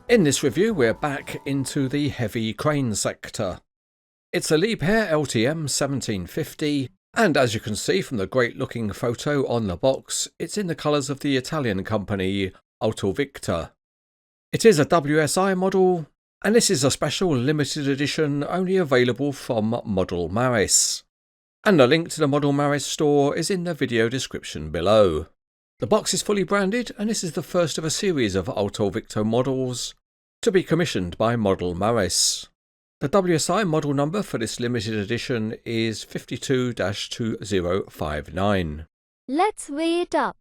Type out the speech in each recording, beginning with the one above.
In this review we're back into the heavy crane sector. It's a Liebherr LTM 1750, and as you can see from the great looking photo on the box, it's in the colours of the Italian company Autovictor. It is a WSI model, and this is a special limited edition only available from Model Maris. And the link to the Model Maris store is in the video description below. The box is fully branded, and this is the first of a series of Autovictor models to be commissioned by Model Maris. The WSI model number for this limited edition is 52-2059. Let's weigh it up.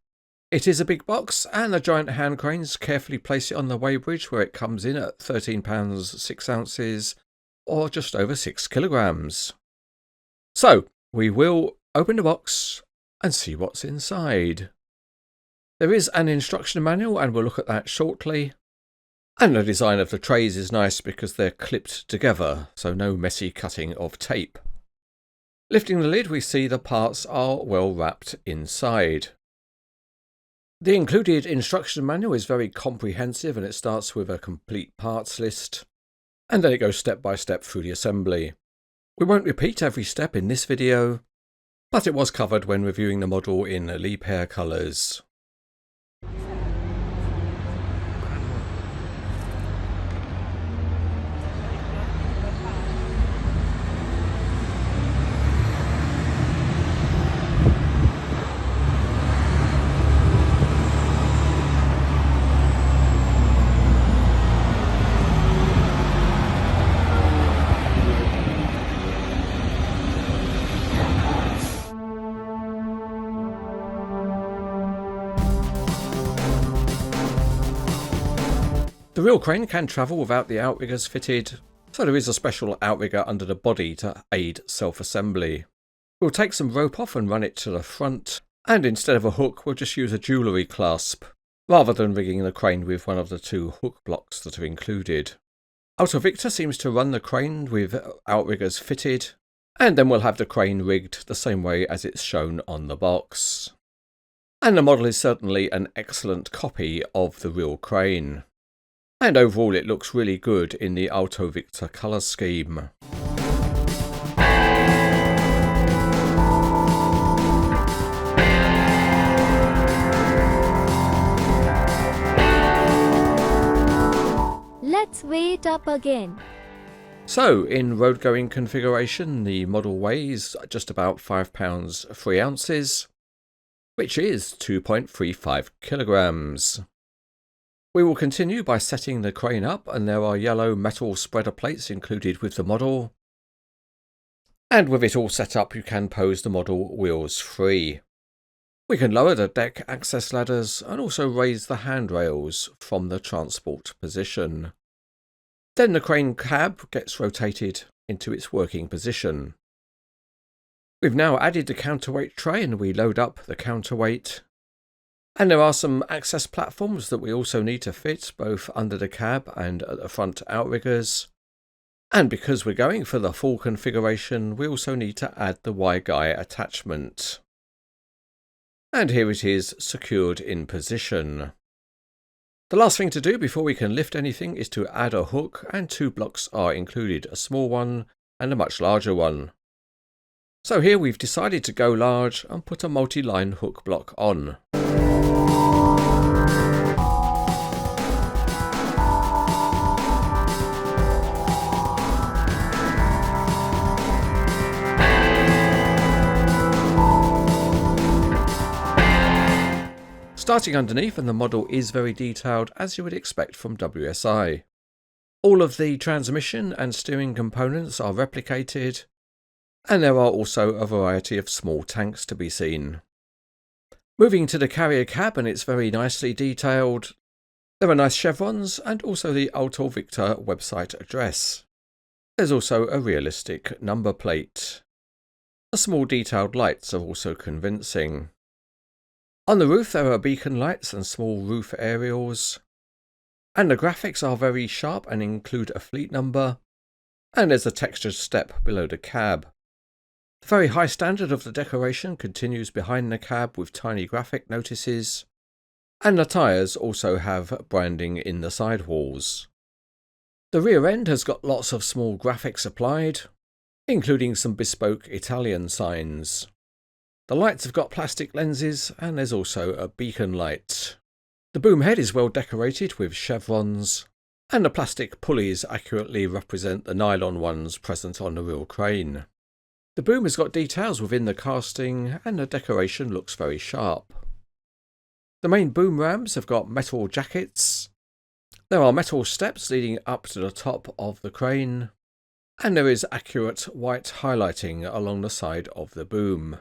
It is a big box, and the giant hand cranes carefully place it on the weighbridge where it comes in at £13 6 ounces, or just over 6 kilograms. So, we will open the box and see what's inside. There is an instruction manual, and we'll look at that shortly. And the design of the trays is nice because they're clipped together, so no messy cutting of tape. Lifting the lid, we see the parts are well wrapped inside. The included instruction manual is very comprehensive, and it starts with a complete parts list, and then it goes step by step through the assembly. We won't repeat every step in this video, but it was covered when reviewing the model in Liebherr colours. The real crane can travel without the outriggers fitted, so there is a special outrigger under the body to aid self-assembly. We'll take some rope off and run it to the front, and instead of a hook we'll just use a jewellery clasp, rather than rigging the crane with one of the two hook blocks that are included. Autovictor seems to run the crane with outriggers fitted, and then we'll have the crane rigged the same way as it's shown on the box. And the model is certainly an excellent copy of the real crane. And overall it looks really good in the Autovictor colour scheme. Let's weigh it up again. So, in road going configuration, the model weighs just about £5 3 ounces, which is 2.35 kilograms. We will continue by setting the crane up, and there are yellow metal spreader plates included with the model. And with it all set up, you can pose the model wheels free. We can lower the deck access ladders and also raise the handrails from the transport position. Then the crane cab gets rotated into its working position. We've now added the counterweight tray, and we load up the counterweight. And there are some access platforms that we also need to fit both under the cab and at the front outriggers. And because we're going for the full configuration, we also need to add the Y-guy attachment. And here it is, secured in position. The last thing to do before we can lift anything is to add a hook, and two blocks are included, a small one and a much larger one. So here we've decided to go large and put a multi-line hook block on. Starting underneath, and the model is very detailed as you would expect from WSI. All of the transmission and steering components are replicated, and there are also a variety of small tanks to be seen. Moving to the carrier cab, and it's very nicely detailed. There are nice chevrons and also the Autovictor website address. There's also a realistic number plate. The small detailed lights are also convincing. On the roof there are beacon lights and small roof aerials, and the graphics are very sharp and include a fleet number, and there's a textured step below the cab. The very high standard of the decoration continues behind the cab with tiny graphic notices, and the tyres also have branding in the sidewalls. The rear end has got lots of small graphics applied, including some bespoke Italian signs. The lights have got plastic lenses, and there's also a beacon light. The boom head is well decorated with chevrons, and the plastic pulleys accurately represent the nylon ones present on the real crane. The boom has got details within the casting, and the decoration looks very sharp. The main boom rams have got metal jackets. There are metal steps leading up to the top of the crane, and there is accurate white highlighting along the side of the boom.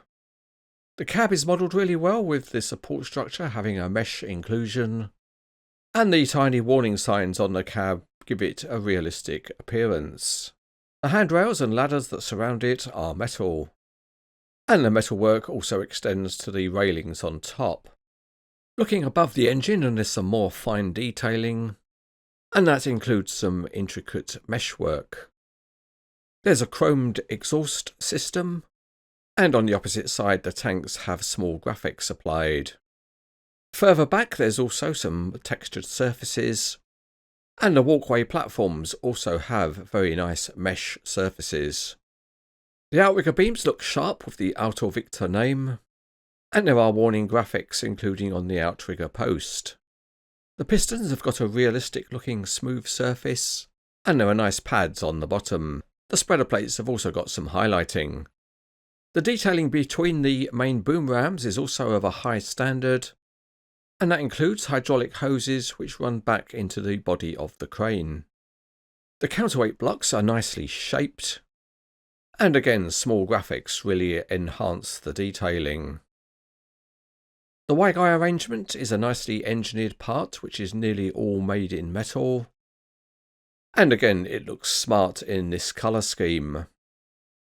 The cab is modelled really well, with the support structure having a mesh inclusion, and the tiny warning signs on the cab give it a realistic appearance. The handrails and ladders that surround it are metal, and the metalwork also extends to the railings on top. Looking above the engine, and there's some more fine detailing, and that includes some intricate meshwork. There's a chromed exhaust system, and on the opposite side the tanks have small graphics applied. Further back there's also some textured surfaces, and the walkway platforms also have very nice mesh surfaces. The outrigger beams look sharp with the Autovictor name, and there are warning graphics including on the outrigger post. The pistons have got a realistic looking smooth surface, and there are nice pads on the bottom. The spreader plates have also got some highlighting. The detailing between the main boom rams is also of a high standard, and that includes hydraulic hoses which run back into the body of the crane. The counterweight blocks are nicely shaped, and again small graphics really enhance the detailing. The Y-guy arrangement is a nicely engineered part which is nearly all made in metal, and again it looks smart in this colour scheme.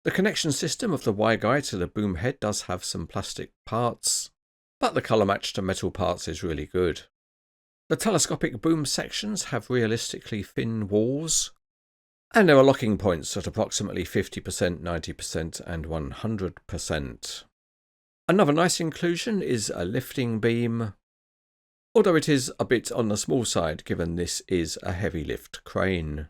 The connection system of the Y-guy to the boom head does have some plastic parts, but the colour match to metal parts is really good. The telescopic boom sections have realistically thin walls, and there are locking points at approximately 50%, 90% and 100%. Another nice inclusion is a lifting beam, although it is a bit on the small side given this is a heavy lift crane.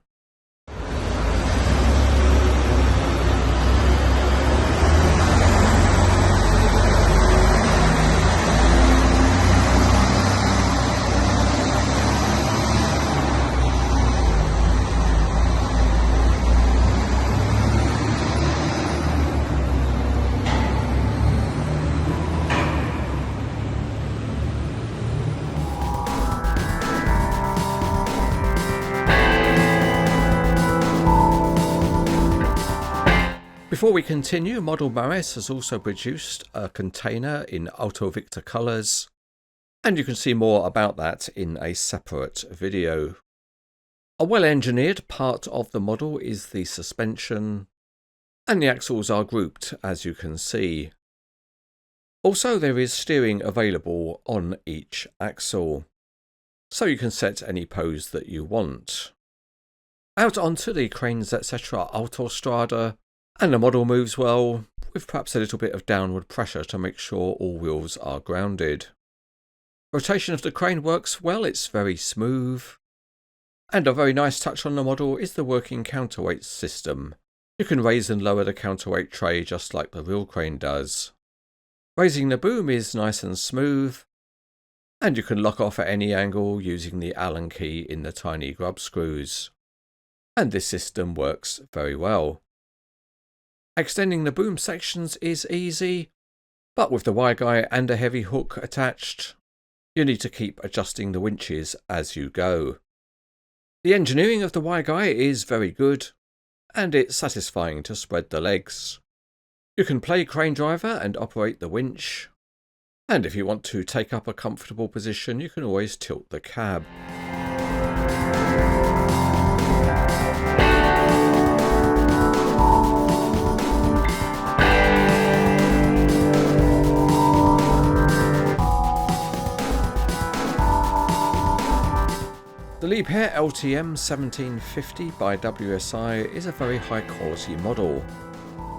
Before we continue, Model Maris has also produced a container in Autovictor colours, and you can see more about that in a separate video. A well-engineered part of the model is the suspension, and the axles are grouped as you can see. Also there is steering available on each axle, so you can set any pose that you want. Out onto the Cranes Etc. Autostrada, and the model moves well, with perhaps a little bit of downward pressure to make sure all wheels are grounded. Rotation of the crane works well, it's very smooth. And a very nice touch on the model is the working counterweight system. You can raise and lower the counterweight tray just like the real crane does. Raising the boom is nice and smooth, and you can lock off at any angle using the Allen key in the tiny grub screws. And this system works very well. Extending the boom sections is easy, but with the Y-guy and a heavy hook attached, you need to keep adjusting the winches as you go. The engineering of the Y-guy is very good, and it's satisfying to spread the legs. You can play crane driver and operate the winch, and if you want to take up a comfortable position you can always tilt the cab. The Liebherr LTM 1750 by WSI is a very high quality model,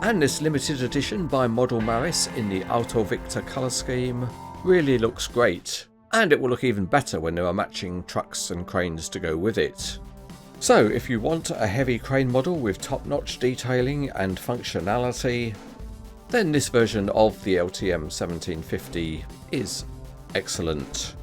and this limited edition by Model Maris in the Autovictor colour scheme really looks great, and it will look even better when there are matching trucks and cranes to go with it. So if you want a heavy crane model with top-notch detailing and functionality, then this version of the LTM 1750 is excellent.